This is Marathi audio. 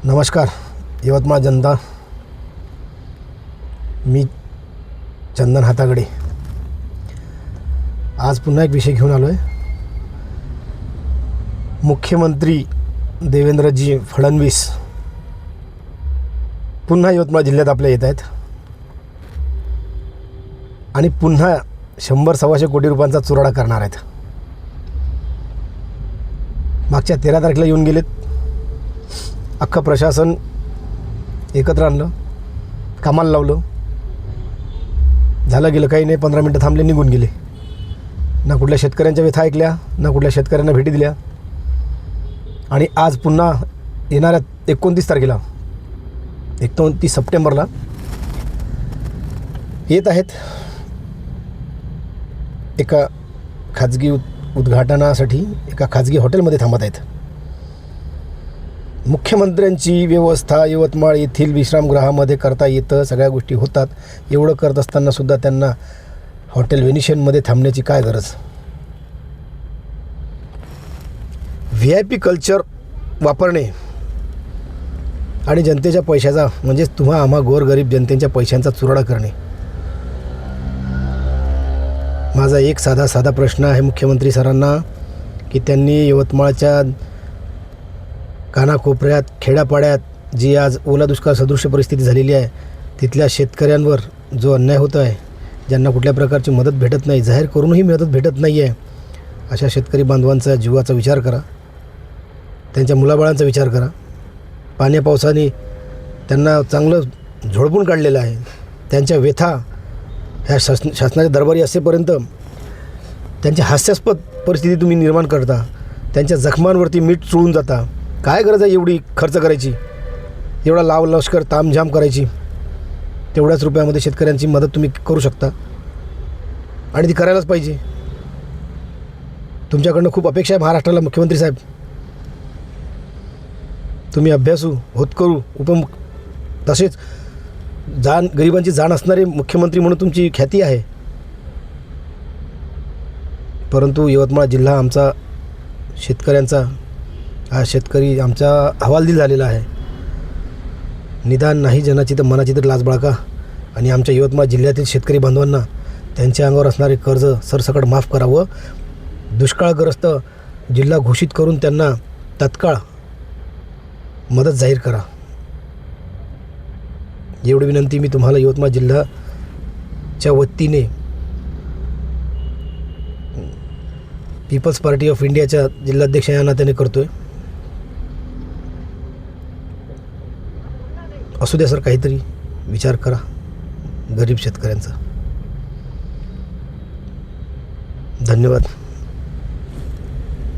नमस्कार यवतमाळ जनता, मी चंदन हातागडे आज पुन्हा एक विषय घेऊन आलो आहे। मुख्यमंत्री देवेंद्रजी फडणवीस पुन्हा यवतमाळ जिल्ह्यात आपल्या येत आहेत आणि पुन्हा 100-125 कोटी रुपयांचा चुराडा करणार आहेत। मागच्या 13 तारखेला येऊन गेलेत, अख्खं प्रशासन एकत्र आणलं, कामाला लावलं, झालं गेलं काही नाही, 15 मिनटं थांबले, निघून गेले। ना कुठल्या शेतकऱ्यांच्या व्यथा ऐकल्या, ना कुठल्या शेतकऱ्यांना भेटी दिल्या। आणि आज पुन्हा येणाऱ्या 29 तारखेला 29 सप्टेंबरला येत आहेत। एका खाजगी उद्घाटनासाठी एका खाजगी हॉटेलमध्ये थांबत आहेत। मुख्यमंत्र्यांची व्यवस्था यवतमाळ येथील विश्रामगृहामध्ये करता येतं, सगळ्या गोष्टी होतात। एवढं करत असताना सुद्धा त्यांना हॉटेल व्हेनिशियनमध्ये थांबण्याची काय गरज? VIP कल्चर वापरणे आणि जनतेच्या पैशाचा म्हणजेच तुम्हा आम्हा गोरगरीब जनतेच्या पैशांचा चुराडा करणे। माझा एक साधा प्रश्न आहे मुख्यमंत्री सरांना की त्यांनी यवतमाळच्या कानाकोपऱ्यात, खेड्यापाड्यात जी आज ओला दुष्काळ सदृश परिस्थिती झालेली आहे, तिथल्या शेतकऱ्यांवर जो अन्याय होत आहे, ज्यांना कुठल्या प्रकारची मदत भेटत नाही, जाहीर करूनही मदत भेटत नाही आहे, अशा शेतकरी बांधवांचा जीवाचा विचार करा, त्यांच्या मुलाबाळांचा विचार करा। पाण्या पावसाने त्यांना चांगलं झोडपून काढलेलं आहे। त्यांच्या व्यथा ह्या शासनाच्या दरबारी असेपर्यंत त्यांची हास्यास्पद परिस्थिती तुम्ही निर्माण करता, त्यांच्या जखमांवरती मीठ चोळून जाता। काय गरज आहे एवढी खर्च करायची, एवढा लाव लष्कर तामझाम करायची? तेवढ्याच रुपयामध्ये शेतकऱ्यांची मदत तुम्ही करू शकता आणि ती करायलाच पाहिजे। तुमच्याकडनं खूप अपेक्षा आहे महाराष्ट्राला मुख्यमंत्री साहेब। तुम्ही अभ्यासू, होतकरू, तसेच गरिबांची जाण असणारे मुख्यमंत्री म्हणून तुमची ख्याती आहे। परंतु यवतमाळ जिल्हा आमचा शेतकऱ्यांचा, हा शेतकरी आमचा हवालदिल झालेला आहे। निदान नाही जनाची तर मनाची तर लाज बाळगा आणि आमच्या यवतमाळ जिल्ह्यातील शेतकरी बांधवांना त्यांच्या अंगावर असणारे कर्ज सरसकट माफ करावं। दुष्काळग्रस्त जिल्हा घोषित करून त्यांना तत्काळ मदत जाहीर करा, एवढी विनंती मी तुम्हाला यवतमाळ जिल्ह्याच्या वतीने पीपल्स पार्टी ऑफ इंडियाच्या जिल्हाध्यक्ष या नात्याने करतोय। असू द्या सर, काहीतरी विचार करा गरीब शेतकऱ्यांचा। धन्यवाद।